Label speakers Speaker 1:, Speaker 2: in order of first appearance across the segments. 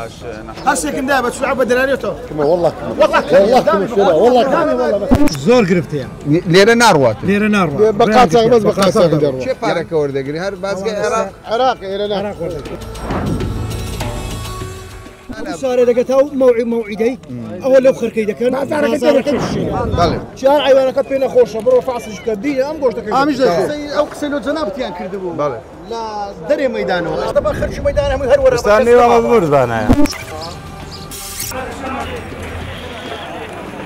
Speaker 1: باش
Speaker 2: هسيكم دابا تلعب بدراريته
Speaker 3: والله
Speaker 2: زور قرفتيها
Speaker 1: ليرة ناروات
Speaker 2: ليرة نار
Speaker 3: بقات بس بقات
Speaker 1: چه پارەکە وەردەگری هەر بازگە
Speaker 3: عراقي إيران
Speaker 2: صار لقيتها موعدي اول لو خركي كان
Speaker 1: بەڵێ
Speaker 2: شارع وانا بين خوشه برو فاصل كديه ام قلت لك
Speaker 3: مش او قسيلو جنابتي يعني كردبو
Speaker 1: بەڵێ
Speaker 3: لا دري ميدانه
Speaker 2: طبعا خرج ميدانهم هر ورا
Speaker 4: استني والله مرضانا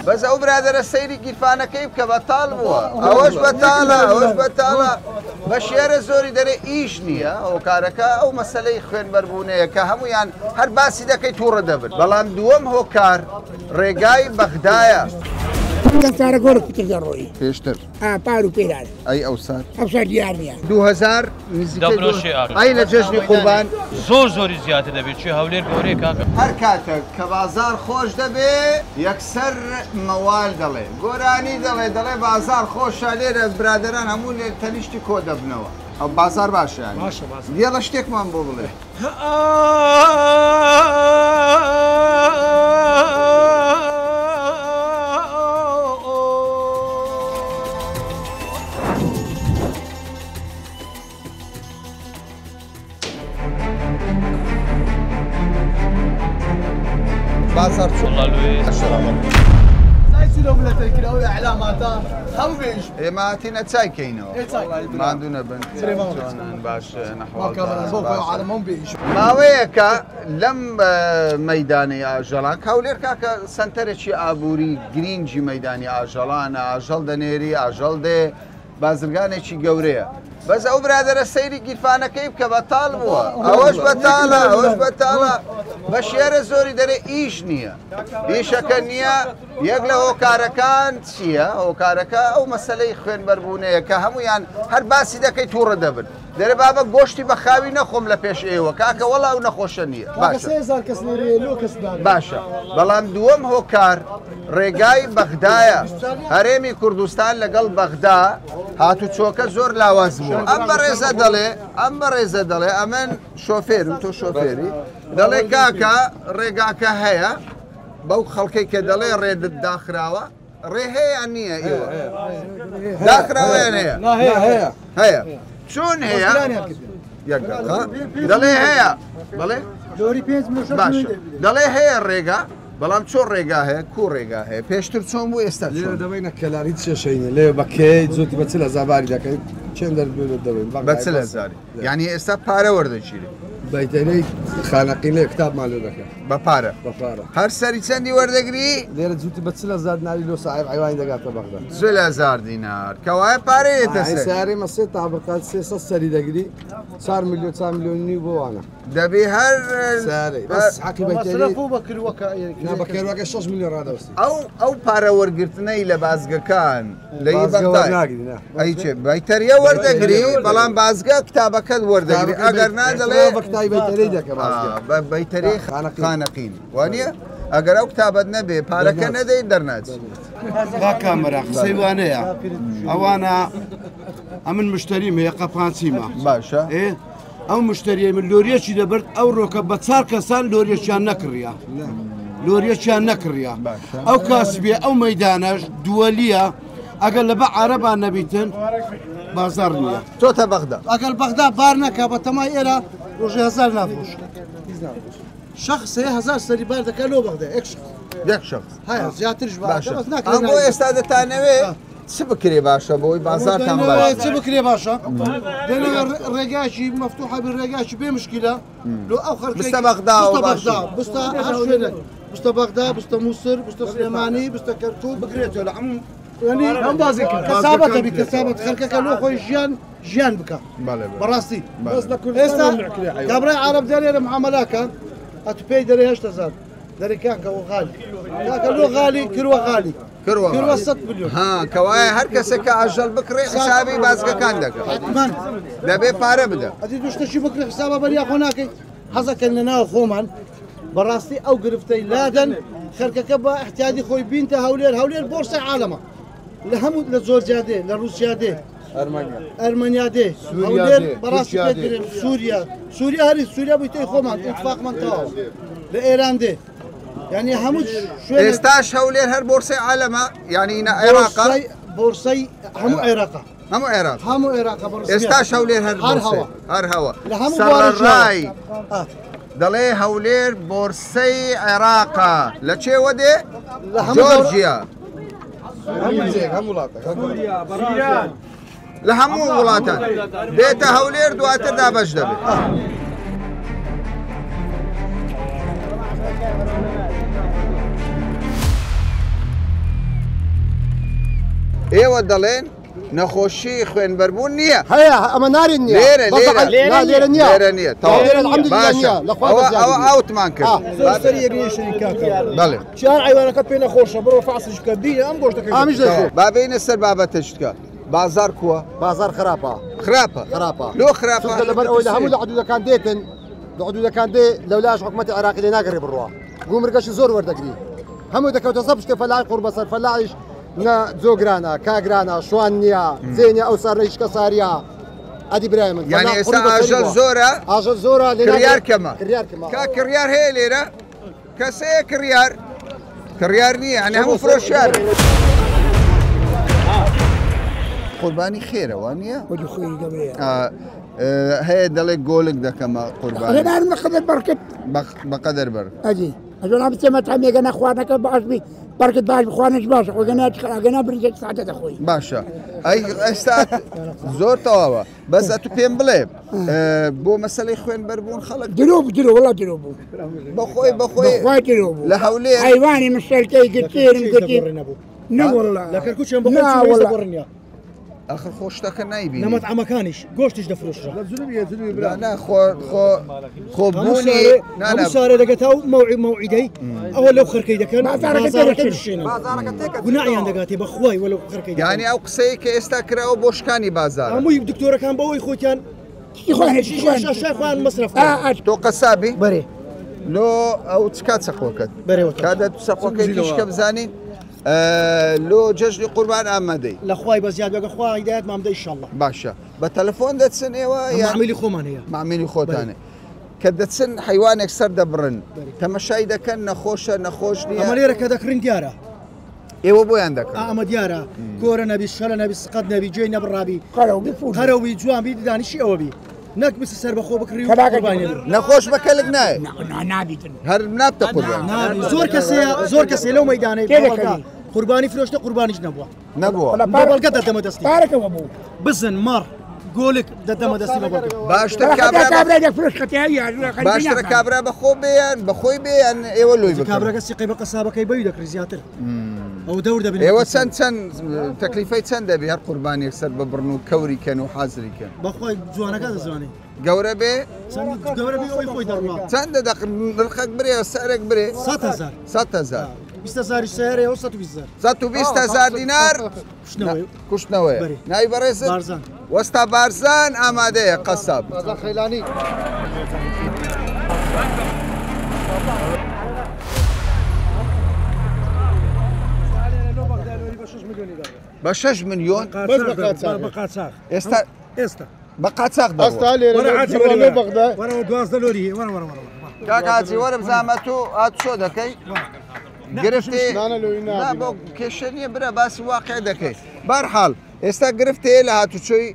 Speaker 1: بەس ئەو برادرە سەیری گیرفانەکەی بکە بەتاڵ بووە ئەوەش بەتاڵە بە شێرە زۆری دەرێ ئیش نییە ئەو کارەکە ئەو مەسەلەی خوێنبەربوونەیە کە هەمویان هەر باسی دەکەی تووڕە دەبن بەڵام دووەم هۆکار ڕێگای بەغدایە
Speaker 5: سارە گۆرە کوتر ڕۆی
Speaker 1: پێشتر
Speaker 5: پار و پێدار
Speaker 1: ئەی ئەو سار
Speaker 5: ئەوسا دیار نییە
Speaker 1: 2000 ئەی لە جەژنی قوربان
Speaker 4: زۆری زیاتر دەبێت چی هەولێر گەورەیە کاکە
Speaker 1: هەر کاتێک کە بازار خۆش دەبێ یەکسەر مەوال دەڵێ گۆرانی دەڵێ بازار خۆشە لێرە برادران هەموو لێ تەنیشتی کۆ دەبنەوە ئەو بازار باشیان دیێڵە شتێکمان بۆ بڵێ بازار
Speaker 4: والله لوي
Speaker 2: سايسي لو بلا تاكل او اعلاماتها هم بيش
Speaker 1: ئێمە هاتینە چایکەینەوە مادوونە بن باش
Speaker 2: عالمهم بيش
Speaker 1: ماوەیەکە لەم مەیدانی ئاژەڵان هەولێر کاکە سنتەرێکی ئابووری گرینگی مەیدانی ئاژەڵانە ئاژەڵ دەنێری ئاژەڵ دێ بازرگانێکی گەورەیە بەس ئەو برادرە سەیری گیرفانەکەی بکە بەتاڵ بووە ئەوەش بەتاڵە بە شێرە زۆری دەرێ ئیش نییە ئیشەکە نییە یەک لە هۆکارەکان چییە هۆکارەکە ئەو مەسەلەی خوێنبەربوونەیە کە هەمویان هەر باسی دەکەی تووڕە دەبن دەرێ بابە گۆشتی بە خاوی نەخۆم لە پێش ئێوە کاکە وەڵا و نەخۆشە نییە باشە بەڵام دووەم هۆکار ڕێگای بەغدایە هەرێمی کوردستان لەگەڵ بەغدا هاتوچۆکە زۆر لاواز بووە ئەم بەڕێزە دەڵێ ئەمن شۆفێر و تۆ شۆفێری دەڵێ کاکە ڕێگاکە هەیە بەو خەڵکەی کە دەڵێ ڕێدت داخراوە ڕێ هەیە نییە ئێوە داخراوەیان هەیە چۆن هەیە دەڵێ هەیە بەڵێ باشە دەڵێ هەیە ڕێگا بەڵام چۆن ڕێگا هەیە کو ڕێگا هەیە پێشتر چۆن بوو ئێستا
Speaker 3: دەبینە کەلاری چێشینە لێ بەکەی زۆتی بە چل زاباری دەکەیت چێن دەردوێ دەبین
Speaker 1: بە چل هەزاری یعنی ئێستا پارە وەردەگیری
Speaker 3: بەیتەرەی خانەقی لێ کتابمان لێ دەکەن
Speaker 1: بە پارە هەر سەری چەندی وەردەگری
Speaker 3: لێرە جوتی بە چل زاد ناری لۆ ساحب حیوانی دەگاتە بەغدا
Speaker 1: 4000 دینار کەوایە پارەیەتە
Speaker 3: ساری مەسێ تابقات 300 سەری دەگری 4 میلیۆن 4 میلیۆنی بۆ وانە
Speaker 1: دەبێ هەر
Speaker 3: ساری بەس حەقی بەیتەری بەکەروەکە 6 میلیۆن ڕادەوەستی
Speaker 1: ئەو پارە وەرگرتنەی لە بازگەکان لە ئەی چێ بەیتەریە وەردەگری بەڵام بازگە کتابەکەت وەردەگری ئەگەر نادەڵێ
Speaker 3: بەیتەری دەکە
Speaker 1: بەیتەری خانەقین وانە ئەگەر ئەو کتابەت نەبێ پارەکە نەدەی دەرناچ
Speaker 6: کامەرە قسەی وانەیە ئەوانە ئەمن مشتری مەیە قەپانچیمە
Speaker 1: باشە
Speaker 6: ئەو مشتریە من لۆریەکی دەبرد ئەو ڕۆکە بە 4 کەسان لۆریەکیان نەکڕیا ئەو کاسبێ ئەو مەیدانەش دووەلیە ئەگەر لەبە عەرەبان نەبیتن بازار نییە
Speaker 1: چۆتە بەغدا
Speaker 6: ئەگەر بەغدا بار نەکا بە تەمای ئێرە ڕۆژی 1000 نافرۆش شخص 1000 سەری بار دەکات لۆ بەغدا
Speaker 1: یەک شخص
Speaker 6: هەیە زیاترش
Speaker 1: ئەم بۆ ئێستا دەتانەوێ چ بکرێ باشە بۆی بازارتان
Speaker 6: چ بکرێ باشە ڕێگاشی مەفتوحە بێ ڕێگاشی بێ مشکلە لۆ ئەو
Speaker 1: بستە بەغدا
Speaker 6: بستە هەر شوێنێک بستە بەغدا بستە مووسر بستە سلێمانی بستە کەرکووک بگرێتەوە لە هەموو کەسابەتە بی کەسابەت خەرکەکە لۆ خۆی ژیان بکە بەڕاستی ئێستا کابرای عەرەب دەرێرە معامەلاکە ئەتو پێی دەرێ 8000 دەرێ کاکە غالی کاکە لۆ غالی کروە غالی کروە 100 میلیۆن
Speaker 1: کەوایە هەر کەسێکە ئاژەڵ بکڕێ حسابی بازگەکان دەکات دەبێ پارە بدە
Speaker 6: ئەدی دوشتەشی بکرێ حسابە بەریا خۆ ناکەی حەزەکەن لە ناو خۆمان بەڕاستی ئەو گرفتەی لادەن خەرکەکە بە احتیاجی خۆی بینتە هەولێر بۆرسە عالەمە لە هەموو لە زۆر جادێ لە رووسیا دێ ئەرمەنیا دێ هەولێر بەڕاستی سووریا هەری سووریا بوویتەی خۆمان ئیتفاقمان تەواو لە ئێران دێ یعنی هەموو
Speaker 1: ئێستاش هەولێر هەر بۆرسەی عالەمە یعنی عێراقا
Speaker 6: بۆرسەی هەموو عێراقا
Speaker 1: هەموو عێراق
Speaker 6: هەموو عێراقا
Speaker 1: ئێستاش هەولێر هەر هەوە
Speaker 6: لە هەموو
Speaker 1: سەرڕای دەڵێ هەولێر بۆرسەی عێراقا لە چێوە دێ جۆرجیا لە هەموو وڵاتان دێتە هەولێر دواتر دابەش دەبێت ئێوە دەڵێن نەخۆشی خوێنبەربوون نییە
Speaker 6: هەیە ئەمە نارین نییە لێرە نییە
Speaker 1: ئەوە ئاوتمان کرد بەڵێ
Speaker 6: چیان عیوانەکەت پێ نەخۆشە بڕۆ فاسش بکە بینە ئەم گۆشتەکە ئامیش دەخۆ
Speaker 1: بابینە سەر بابەتەشتکە بازار کووە
Speaker 6: بازار خراپە
Speaker 1: خراپە لۆ خراپە
Speaker 6: لەبەر ئەوەی لە هەموو لە حدودەکان دێتن لە حدودەکان دێ لەولاش حکومەتی عێراقی لێ ناگەڕێ بڕوە گومرگەشی زۆر وەردەگری هەموو دەکەوتە سەر شتێ فەلاحی قوربەسەر فەلاحیش نە جۆگرانە کاگرانە شوان نییە زێنە ئەو سەرنەیشکە ساریە ئەدی برای من
Speaker 1: یعنی ئێستا ئاژەل زۆرە
Speaker 6: ئاژەل زۆرە
Speaker 1: کڕیار کەمە کا کڕیار هەیە لێرە کەسەیە کڕیار نییە یعنی هەموو فرۆشیار قوربانی خێرەوە نییە
Speaker 5: وجه خوي قبل
Speaker 1: هەیە دەڵێ گۆلک دەکەمە قوربانی
Speaker 5: انا نقدر بركت
Speaker 1: بەقەدەر بەر
Speaker 5: اجي اجل عم تسمع تعمي انا اخوانك باش بي بركت باش اخوانك باش وقنا برجك ساعتها اخوي
Speaker 1: باشە ئەی ئێستا زۆر تەواوە بەس ئەتو پێم بڵێ بۆ مەسەلەی خوێنبەربوون خەڵک
Speaker 5: دروب والله دروب
Speaker 1: بەخۆی
Speaker 5: اخوي دروب
Speaker 1: لە هەولێر
Speaker 5: حيواني مشتركي كثير لا والله
Speaker 6: لە کەرکوچیان بەخۆ
Speaker 1: ئەخر خۆشتەکە نایبی
Speaker 6: نەمەطعەمەکانیش گۆشتیش دەفرۆشرا
Speaker 1: خۆبوونی
Speaker 6: سارێ دەگەێت و مەوعیدەی ئەوە لەو خەرکەی دەکەن گوناعیان دەگاتێ بەخوای وەلو خەرکەی
Speaker 1: یعنی ئەو قسەی کە ئێستا کراوە بۆ شکانی بازار
Speaker 6: هەمووی دکتۆرەکان بەوەی خۆتیان شایخوان مەصرف
Speaker 1: تۆ قەسابی
Speaker 6: بەرێ
Speaker 1: لۆ ئەو چکات سەقۆکەت
Speaker 6: بەرەوە
Speaker 1: کاتە تو سەقۆکەی تیشکە بزانین لۆ جەژنی قوربان ئامادەی
Speaker 6: لە خوای بە زیاد بەگە خوا هیدایەت مامدە ئینشاءالله
Speaker 1: باشە بە تەلەفۆن دەچن ئێوە
Speaker 6: معاملی خۆمان هەیە
Speaker 1: معاملی خۆتانێ کە دەچن حیوانێک سەر دەبڕن تەمەشای دەکەن نەخۆشە نەخۆش نییە
Speaker 6: ئەمە لێرە کە دەکڕین دیارە
Speaker 1: ئێوە بۆیان دەکەن
Speaker 6: ئەمە دیارە گۆرە نەبی شەلە نەبی سقەت نەبی گوێی نەبڕابی
Speaker 5: قالوا
Speaker 6: قەرەوی جوانبی دانیشی ئەوە بی نەک بس سەر بەخۆ بکڕی و
Speaker 1: نەخۆش بەکەلک نایە
Speaker 5: نابيتن
Speaker 1: هەر نابتە قوربان
Speaker 6: زۆر کەسێ لەو مەیدانەی قوربانی فرۆشتە قوربانیش
Speaker 1: نەبووە
Speaker 6: بەڵگە دەدەمە دەستی
Speaker 5: بارك ابو
Speaker 6: بزن مەڕ گۆلک دەدەمە دەستی بە
Speaker 1: باشتر باشترە کابرا بەخۆ بێیان بەخۆی بێیان ئێوە لۆی
Speaker 6: کابراگە سیقی بە قەسابەکەی بەوی دەکڕی زیاتر ئەو دەور دەبێت
Speaker 1: ئێوە چەند تەکلیفەی چەند دەبێ هەر قوربانێک سەر ببڕن و کەوری کەن و حازریکەن
Speaker 6: بەخۆی جوانەکە دەزانێت
Speaker 1: گەورە بێ
Speaker 6: گەورە بێ ئەوی خۆی دەڕوا
Speaker 1: چەندە دڵخەک برێ سەرێک برێ 100,000
Speaker 6: 20,000 سیارێ و 120,000
Speaker 1: 120,000 دینار کوشتنەوەی ناوی بەڕێز وەستا بارزان ئامادەیە قەساب
Speaker 6: خەیلانی
Speaker 1: بە 6 ملیۆن ئێستا بە قاچاق کاکاچی وەرە بزانمە تۆ هاتوچۆ دەکەی گرفتی بۆ کێشە نییە برە باسی واقع دەکەی بەرحاڵ ئێستا گرفتەیە لە هاتوچۆی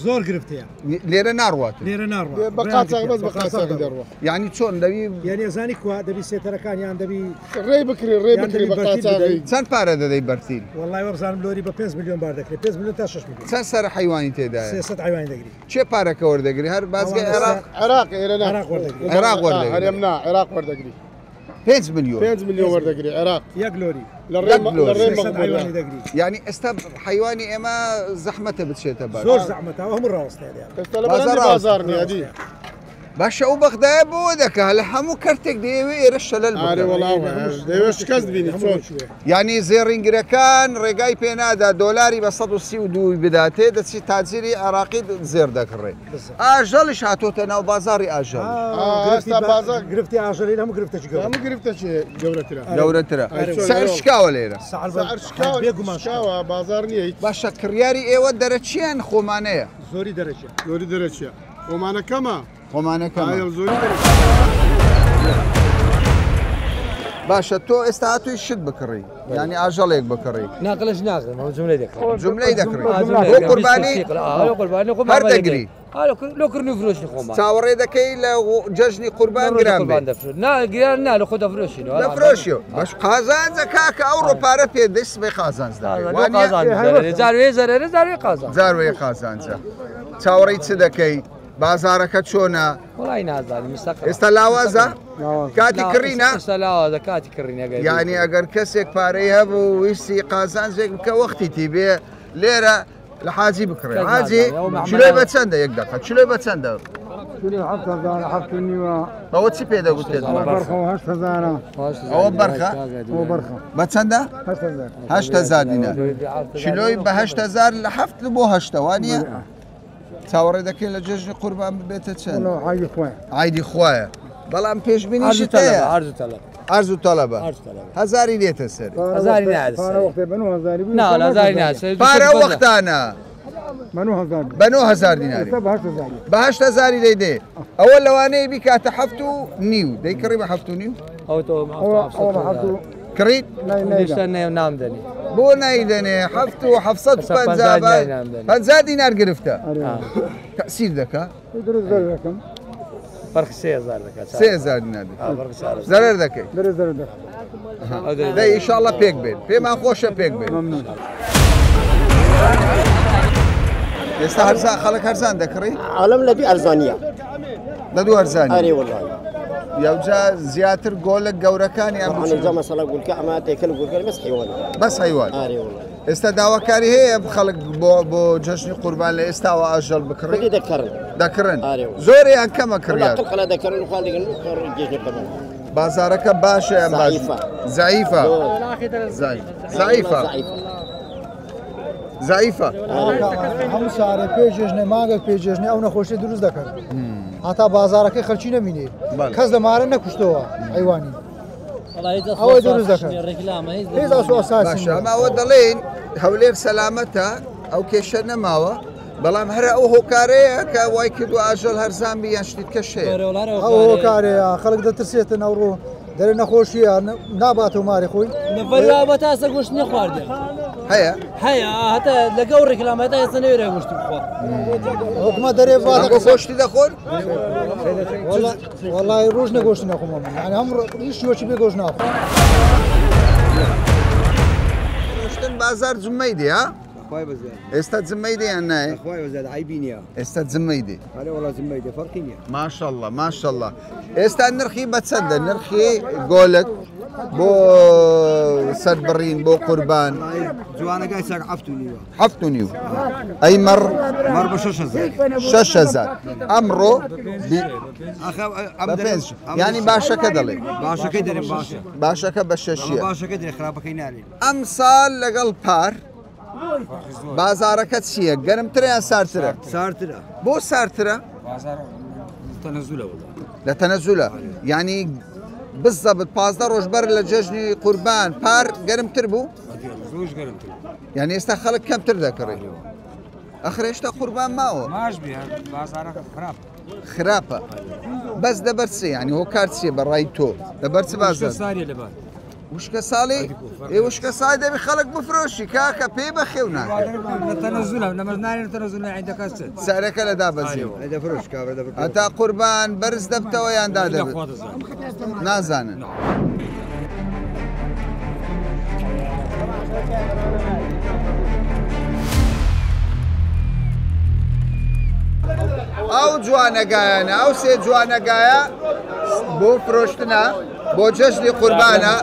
Speaker 6: زۆر گرفتەیە
Speaker 1: لێرە ناڕوات
Speaker 6: لێرە ناڕوە
Speaker 3: بە قاچاق بەس بە قاچاق دەڕوە
Speaker 1: یعنی چۆن دەبی
Speaker 6: یعنی زانی کوا دەبی سێتەرەکانیان دەبی
Speaker 3: ڕێ بکری بە قاچاقی
Speaker 1: چەند پارە دەدەی بەرتیل
Speaker 6: وڵای وەبزانم لۆری بە 5 میلیۆن بار دەکرێت 5 میلیۆن تا 6 میلیۆن
Speaker 1: چەند سەر حیوانی تێدایە
Speaker 6: 300 حیوانی دەگری
Speaker 1: چێ پارەکە وەردەگری هەر بازگای
Speaker 3: عێراق ئێرە
Speaker 1: عێراق وەردەگری
Speaker 3: هەرێم نا عێراق وەردەگری
Speaker 1: 5 میلیۆن
Speaker 3: 5 میلیۆن وەردەگری عێراق
Speaker 6: یەک لۆری
Speaker 3: لە ڕێ
Speaker 6: حیوانی دەگری
Speaker 1: یعنی ئێستا حیوانی ئێمە زەحمەتە بچێتە بەر
Speaker 6: زۆر زەحمەتەوە هەموو ڕاستەیە
Speaker 3: ئێستا لە بازار نیە دی
Speaker 1: باشە ئەو بەغدایە بۆ دەکە لە هەموو کەرتێک دەیەوێ ئێرە شەلەل
Speaker 3: دەوێت شکست بینی چۆن
Speaker 1: یعنی زێڕینگرەکان ڕێگای پێنادا دۆلاری بە 132 بداتێ دەچی تاجری عراقی زێر دەکڕێ ئاژەڵیش هاتۆتە ناو بازاری ئاژەڵ
Speaker 6: گرفتی ئاژەڵی هەموو گرفتەی
Speaker 3: هەموو گرفتەچێ
Speaker 1: گەورەترە سەر شکاوە لێرە
Speaker 3: شکاوە بازار نییە
Speaker 1: باشە کڕیاری ئێوە دەرەچیان خۆمانەیە
Speaker 6: زۆری
Speaker 3: دەرەچیە خۆمانەکەمە
Speaker 1: خۆمانەکە
Speaker 3: زۆری
Speaker 1: باشە تۆ ئێستا هاتووی شت بکڕی ینی ئاژەڵێک بکڕی
Speaker 7: ناقلش ناقل ما جمله ذكر
Speaker 1: جملەی دەکڕی بۆ قوربانی هەر دەگری
Speaker 7: لو كرني فلوس نخوما
Speaker 1: چاوەڕێ دەکەی لە جەژنی قوربان گران بێت
Speaker 7: نا جران نا لو خذ فلوس
Speaker 1: لە فرۆشیەوە باش قازانجە کاکە ئەو ڕۆپارە پێ دەست بێ قازانج
Speaker 7: زاروي قازان
Speaker 1: زاروێ قازانجە چاوەڕێی چ دەکەی بازارەکە چۆنە
Speaker 7: والله نازل مستقر
Speaker 1: ئێستا لاوازە کاتی کڕینە
Speaker 7: لا كاتي كرينا
Speaker 1: یعنی ئەگەر کەسێک پارەی هەبوو ویستی قازانجێک بکە وەختی تی بێ لێرە لە حاجی بکڕێ حاجی چلۆی بە چەندە یەک دەقە چلۆی بە چەندە ئەوە چی پێ دەگوتێت ئەوە بەرخە بە چەندە؟ 8,000 دینار چلۆی بە 8,000 لە 7 بۆ 8 وانە چاوەڕێ دەکەی لە جێژنی قوربان ببێتە چەند؟ عیدی خوایە بەڵام پێشبینیشت هەیە عرض و تەڵەبە هەزاری لێتە سەر پارە وەختانە بە 9,000 دیناری بە 8,000 لێ دێ ئەوە لەوانەیە بیکاتە 7,500 دەیکڕی بە 7,500 کڕیت
Speaker 7: نام دني
Speaker 1: بۆ نایدەنێ 7,750 دینار گرفتە تەسیر دەکا
Speaker 7: فرق 3,000 دكات
Speaker 1: 3,000 دینار زەرەر دەکەی دەی ئینشاڵڵا پێک بێت پێمان خۆشە پێک بێت ئێستا هەرزان خەڵک هەرزان دەکڕی
Speaker 8: عالم لەبی ئەرزانیە
Speaker 1: لە دوو هەرزانی
Speaker 8: ئەرێ وڵی
Speaker 1: یاوجا زیاتر گۆلە گەورەکانی ئەم
Speaker 8: ئەجا مەسەلا گولکە ئەمە تێکەل گولکە بەس حیوان
Speaker 1: بەس حیوان
Speaker 8: ئەرێ وڵی
Speaker 1: ئێستا داواکاری هەیە خەڵک بۆ جەژنی قوربان لە ئێستاوە ئاژەڵ بکڕی
Speaker 8: بەگی دەکەڕن
Speaker 1: دەکڕن
Speaker 8: ئەرێ
Speaker 1: زۆریان کەمە کڕیان
Speaker 8: قەڵە دەکەڕن خوا دەگەن گێژنی قەبن
Speaker 1: بازارەکە باشە ئەم زعیفە زعیفە زعیفە
Speaker 6: هەموو سارە پێشێژنێ ماگەک پێشێژنێ ئەو نەخۆشی دروست دەکەن هەتا بازارەکەی خەلکی نەبینێ کەس لەمارە نەکوشتەوە حیوانی ئەوە دروست دەکەن هیچ ئاساسی
Speaker 1: ئەماوە دەڵێن هەولێر سەلامەتە ئەو کێشە نەماوە بەڵام هەرە ئەو هۆکارەیە کە وای کردو ئاژەڵ هەرزان بیان شتیت کەشەیە
Speaker 6: ئەو هۆکارەیە خەڵک دەترسێتن ئەوڕۆ دەرێ نەخۆشیە ناباتەوە ماری خۆی
Speaker 7: نەڤەرا تاسە گوشتنی خواردە
Speaker 1: هەیە
Speaker 7: هەتا لەگەڵ ڕێکلامەتە ئێستا نەوێرە گوشتی بخۆ
Speaker 6: حکومە دەرێ
Speaker 1: گۆشتی دەخۆن
Speaker 6: وەڵای ڕۆژ نەگۆشتی نەخۆمە یعنی هەم هیچ بێ گۆش ناخۆ
Speaker 1: شتن بازار جمەی دی ها ئێستا جمەی دییان نایە ئێستا جمەی دی ماشەڵڵە ماشەڵڵە ئێستا نرخی بە چەندە نرخی گۆلت بۆ سەربڕین بۆ قوربان
Speaker 3: جوانەکەی ساک
Speaker 1: 7,500 ئەی مەڕ
Speaker 3: بە
Speaker 1: 6,000 ئەمڕۆ ینی باشەکە دەڵێ
Speaker 3: باشەکەی دەرێن باشە
Speaker 1: باشەکە بە 6
Speaker 3: باشەکەی دەرێ خراپەکەی نالێ
Speaker 1: ئەم ساڵ لەگەڵ پار بازارەکە چییە گەرمترە یان سارترە
Speaker 3: سارترە
Speaker 1: بۆ سارترە لە تەنەزولە ینی بزەبت 15 ڕۆژ بەر لە جەژنی قوربان پار گەرمتر بوو یعنی ئێستا خەڵک کەمتر دەکڕی ئەخرێشتا قوربان ماوە خراپە بەس دەبەر چ ینی هۆکار چیە بەڕای تۆ دەبەر چ بازار وشکە ساڵی وشکە سای دەبی خەڵک بفرۆشی کاکە پێی بە خێو سارەکە لە دابەزی هەتا قوربان بەرز دەبتەوە یاندا دەبێت نازانن ئەو جوانەگایانە ئەو سێ جوانەگایە بۆ فرۆشتنە بۆ جەژنی قوربانە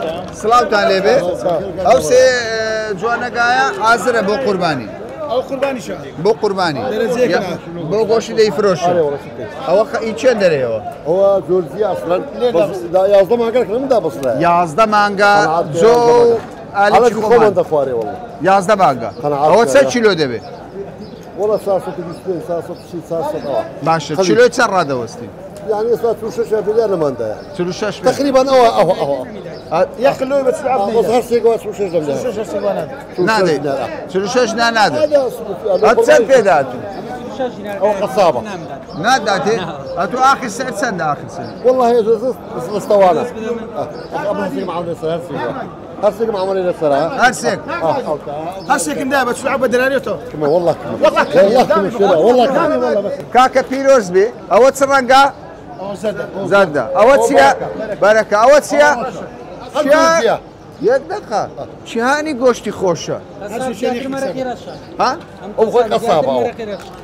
Speaker 1: سڵاوتان لێبێ ئەو سێ جوانەگایە حازرە بۆ قوربانی بۆ قوربانی بۆ گۆشتی دەیفرۆشن ئەوە چێن دەرێەوە
Speaker 8: ئەوە زۆرزی ئاسڵەن 11 مانگەکە نەمدا بەسڵە
Speaker 1: 11 مانگا جۆ ئالیکی خۆمان
Speaker 8: دەخوارێ وڵ
Speaker 1: 11 مانگا ئەوە چەند کیلۆ دەبێت
Speaker 8: وڵە 120
Speaker 1: باشە کیلۆی چەند ڕادەوەستی
Speaker 8: يعني صار 36 بدل ما انت
Speaker 1: 36
Speaker 8: تقريبا يا خلوه بس ظهر سيجوا 36
Speaker 1: نادي 36 نادي هاتسن بيداتو
Speaker 8: او قصابه
Speaker 1: ناداتي اتو اخر سعر سند اخر سنه
Speaker 8: والله هي اسطوانه هرسك معهم لسه هرسك معهم لسه
Speaker 1: هرسك
Speaker 6: هسه كنا بس شو عبد دلالته
Speaker 8: والله كم شراء والله كم
Speaker 1: كاكا بيروز بي او تسرنقا زاده او تسيا بركه او تسيا شيا يك دقه شهاني گوشتي خوشه ها
Speaker 8: ام خو قصابه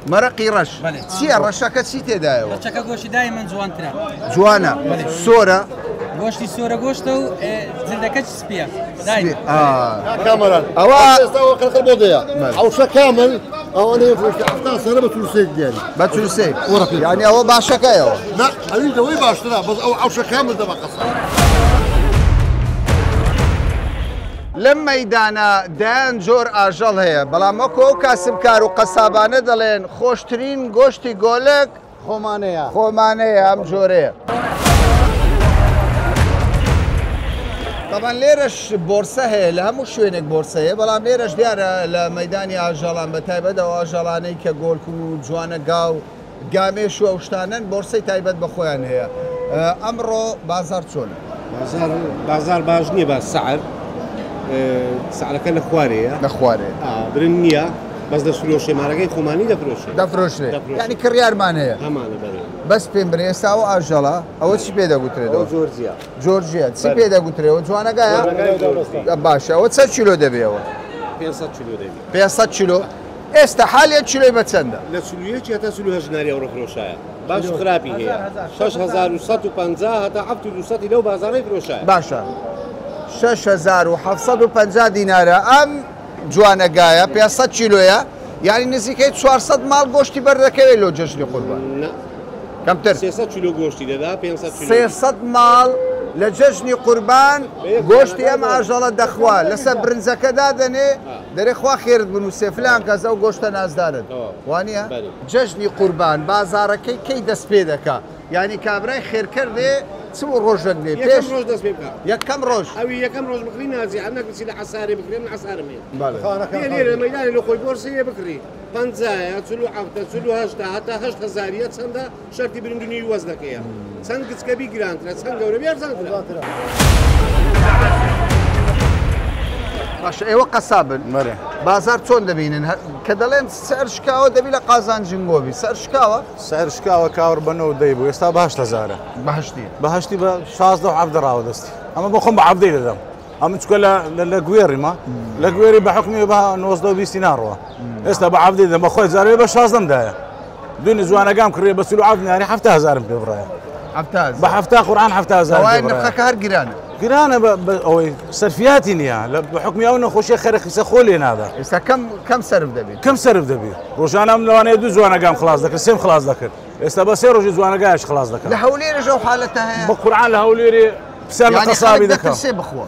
Speaker 1: مرقي رش سي رشاكه سي تدايو
Speaker 7: رشاكه گوشت دائما جوان ترى
Speaker 1: جوانا سوره
Speaker 7: گوشتی سوره گوشت و زندکش سپیه دائما
Speaker 8: كاميرا
Speaker 1: او
Speaker 8: او خلق البوضيه او شا كامل او انا في حتى سنه بترسيك ديالي
Speaker 1: بترسي يعني هو باشكايو
Speaker 8: لا انا دوي باشترا بس او شا كامل تبع قصه
Speaker 1: لم ميدانا دان جور اجل هي بلا مكو كاسب كارو قصابانه دلين خوشترين گوشتي گولك خومانه ام جوره طبعا ليرش بورصه هي لهم شوينك بورصه هي بلا ليرش ديار لميداني اجلان بتايبد او اجلاني كگولكو جوانا قاو قاميش وشتانن بورصه تايبد بخويان هي امرو بازار چون
Speaker 9: بازار باش نییە بە سعر سعرەکە لە خوارەیە
Speaker 1: لخواري
Speaker 9: برن نییە بەس دەفرۆشێ مارەکەی خۆمانی
Speaker 1: دفروشري يعني كريار مان هي
Speaker 9: هەمانە بەرێ
Speaker 1: بس بيمبريسا او اجلا او چی پیدا گوتره جورجيا چی پیدا گوتره و جوانا گایا باشا و چه کیلو دبیو
Speaker 9: 500 کیلو دەبێت
Speaker 1: 500 کیلو استا حاليا کیلو بتسنده
Speaker 9: لە سولویەکی هەتا سولو هەژناری ئەوڕۆ فرۆشایە باش خراپی هەیە 6150 هەتا 7200 لەو بازارەی فرۆشایە
Speaker 1: باشا 6750 دينار ام جوانا گایا 500 کیلویا يعني نزيكي 400 مال گوشتي بردكوي لو جشني قربان كم تر
Speaker 9: 300 کیلو گۆشتی دەدا 500 کیلو
Speaker 1: 300 مال لججني قربان گوشتي ام عجله دخوا لسه برنزكه دادني دري خوا خير بنوسي فلان كذا وگوشت نازدارن وانيا ججني قربان بازاركي كي دس بيدكا يعني كابراي خير كردي سمو روجك لي
Speaker 9: یەکەم ڕۆژ دەست پێ بکە
Speaker 1: يكم روج
Speaker 9: ئەوی یەکەم ڕۆژ بکری نازی عندك بچی لە حەسارێ بکرێ من حەسارمێ
Speaker 1: بله
Speaker 9: لێرە مەیدانی لە خۆی بۆرسەیە بکری 50 47 هەتا 8000 چەندە شەرتی برندنی وەزنەکەیە چەند گچکەبی گرانترە چەند گەورە بێ ئەرزانترە
Speaker 1: باشا ايوا قصابن بازار چۆن دەبینن کە دەڵێن سعر شکاوە دەبی لە قازانجنگۆبی سعر شکاوە
Speaker 10: سعر شکاوە کاور بنەوە دەی بوو ئێستا 8000 بەهشتی بە 16 عەبدە ڕاوەدەستی ئەمە بۆ خۆم بە عەبدەی دەدەم ئەمە چکە لە گوێڕیمە لە گوێری بە حکمی بە 90 ناڕوە ئێستا بە عەبدەی دەدەم بەخۆی جارێ بە 16 دایە دوێنێ جوانەکەم کڕێ بە سولو عەبدناری 7000 پێ بڕایە بە 70 قورآن 7000
Speaker 1: ئەوای نرخەکە هەر گرانە
Speaker 10: گرانە ئەوەی سەرفیاتی نییە لە بحکمی ئەو نەخۆشیە خەرەخیسە خۆ لێ نادا
Speaker 1: ئێستا کەم سەرف دەبێت
Speaker 10: کەم سەرف دەبێت ڕۆژانە لەوانەیە دوو جوانەکەم خلاص دەکرد سێم خلاص دەکرد ئێستا بە سێ ڕۆژی جوانەکەیش خلاص دەکەن
Speaker 1: لە هەولێرە ژەو حالەتە هەیە
Speaker 10: بە قورآن لە هەولێرێ پسان لە قەسابی دەکەم
Speaker 1: بخۆ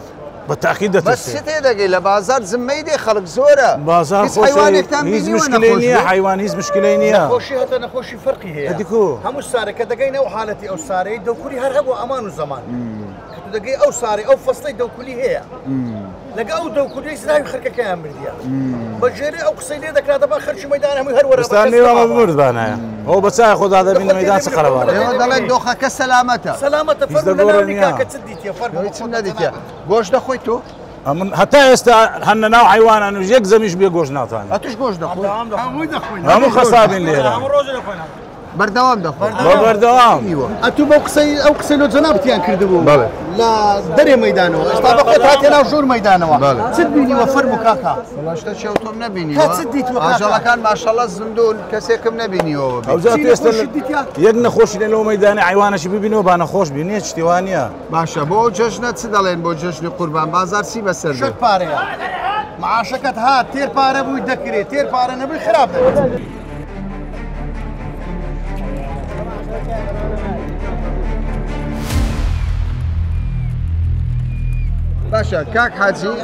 Speaker 10: بەتاقید
Speaker 1: بەس شتێ دەگەی لە بازار زممەی دێ خەڵک زۆرە
Speaker 10: بازار هیچ مشکلەی نییە حیوان هیچ مشکلەی نییە
Speaker 6: نەخۆشی هەتا نەخۆشی فەرقی هەیە هەموو سارێکە دەگەینە و حالەتی ئەو سارەی دەوکولی هەر هەبوو ئەمان و زەمان دەگەی ئەو سارێ ئەو فەستەی دەوکولی هەیە لەگە ئەو دەوکولی سراوی خەرکەکەیان بردیە بەژێری ئەو قسەی لێ دەکرا دەبا خەرچی مەیدان هەمووی هەروەرە
Speaker 10: ستانێوە بمردبانایە ئەو بەچای خۆدا دەبینە مەیدان چ قەرەبانە
Speaker 1: ئێوە دەڵێن دۆخەکە سەلامەتە
Speaker 6: فەرموو لە ناونیکا کە چ دیتیە فەرمووی
Speaker 1: چم نەدیتە گۆشت دەخۆی تۆ
Speaker 10: هەتا ئێستا هەنە ناو حیوانان و یەک زەمیش بێ گۆشت ناتوانێت
Speaker 1: ئەتوش گۆشت دەخۆی
Speaker 10: هەموو خەسابین لێرە
Speaker 1: بەردەوام دەخۆی
Speaker 10: بەردەوام
Speaker 6: ئەتوو بۆ ئەو قسەی لۆ جەنابەتیان کردبوو لە دەرێ مەیدانەوە ئێستا بەخۆت هاتێ ناو ژوور مەیدانەوە چت بینیوە فەرموو کاکا
Speaker 1: شتە چێوتۆم نەبینیوە ئاژەڵەکان ماشەڵڵە زندون کەسێکم نەبینیەوە
Speaker 10: ئەوجات ئێستا یەک نەخۆشی لە لەو مەیدانی حیوانەشی ببینەوە با نەخۆش بینێ شتیوانە
Speaker 1: باشە بۆ جەژنە چ دەڵێن بۆ جەژنی قوربان بازار چی بەسەر
Speaker 6: شت پارەیە معاشەکەت هات تێر پارە بووی دەکرێت تێر پارە نەبووی خراپ دەبێت
Speaker 1: باشە کاک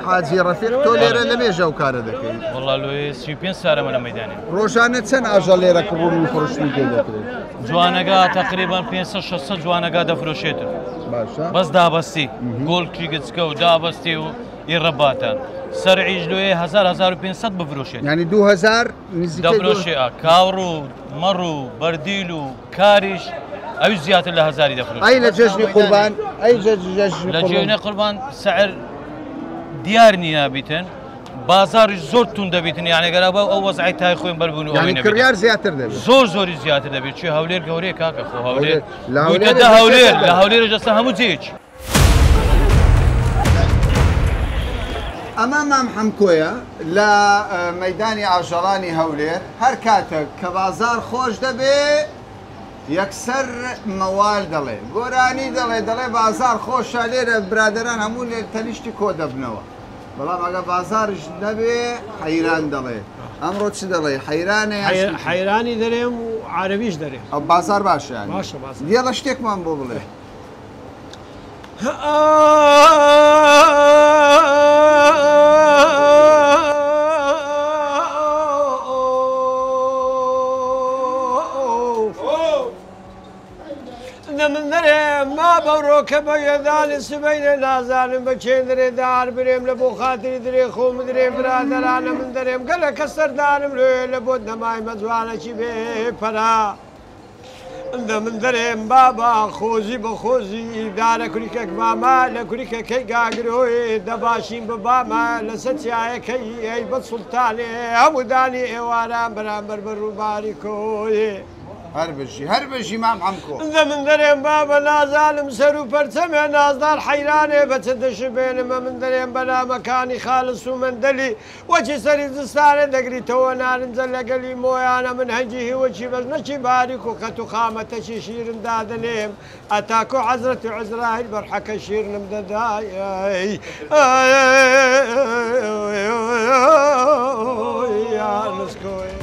Speaker 1: حاجی ڕەفیق تۆ لێرە لەمێژە و کارە دەکەیت
Speaker 4: والله لۆی 35 سارەمە لە مەیدانی
Speaker 1: ڕۆژانە چەند ئاژە لێرە کڕون و فڕشتنی پێ دەکرێت
Speaker 4: جوانەکە تقریبان 500 جوانەکە دەفرۆشێتن
Speaker 1: باشە
Speaker 4: بەس دابەستی گۆڵکی گچکە و دابەستی و ئێڕەباتان سەرعی ژلوێ 1500 بفرۆشێت
Speaker 1: یعنی 2000
Speaker 4: دەفرۆشێ کاوڕ و مەڕ و بەردیل و کاریش ئەوی زیاتر لە 1000 دەفرۆشێت.
Speaker 1: ئەی لە جەژنی قوربان ئەی
Speaker 4: لە جێونێ قوربان سعر دیار نییە بیتن بازاریش زۆر تون دەبیتن یانەگەرا بە ئەو وەزعی تای خۆیان بەربوون و
Speaker 1: یعنی کڕیار زیاتر دەبێت
Speaker 4: زۆر زۆری زیاتر دەبێت چی هەولێر گەورەیە کاکە خۆ هەولێر بوویتە هەولێر لە هەولێرە جەستە هەموو جێچ.
Speaker 1: ئەمە مام حەمکۆیە لە مەیدانی ئاژەڵانی هەولێر هەر کاتێک کە بازار خۆش دەبێ یەکسەر مەوال دەڵێ گۆرانی دەڵێ بازار خۆشە لێرە برادران هەموو لێ تەنیشتی کۆ دەبنەوە بەڵام ئەگە بازارش نەبێ حەیران دەڵێ ئەمڕۆ چ دەڵێ حەیرانە
Speaker 11: حەیرانی دەرێم و عەرەبیش دەرێم
Speaker 1: ئەو بازار باشە
Speaker 11: باشە بازار
Speaker 1: دیێ لە شتێکمان بۆ بڵێ
Speaker 11: من دەرێم ما بەڕۆکە بە یەدانی سبەینە نازانم بە چێن درێ دار برێم لە بۆ خاتری درێ خۆم درێ برادەرانە من دەرێم گەلە کە سەردانم لێ لە بۆ نەمای مەجوانەکی بێ پەرا من دەرێم بابا خۆزی بە خۆزی دارە کوریکەک ماما لە کوریکەکەی گاگرۆی دەباشین بە باما لەسەر چایەکەی ئەی بە سوڵتانێ هەموو دانی ئێواران بەرامبەر بە ڕووباری کۆیێ
Speaker 1: هەر بەژی مام حەمکۆ
Speaker 11: من دەرێم بابە نازانم سەر و پەرچەمێ نازدار حەیرانێ بە چ دەشبێنمە من دەرێم بەنامەکانی خالس و مندەلی وەچی سەری زستانێ دەگریتەوە نارنجە لەگەلی مۆیانە من هەنگی هیوەچی بەژنەکی باریک و قەت و خامەتەکی شیرم دادنێم ئەتاکۆ حەزرەتی عزراییل بەرحەکە شیرنم دەدای یانسکۆی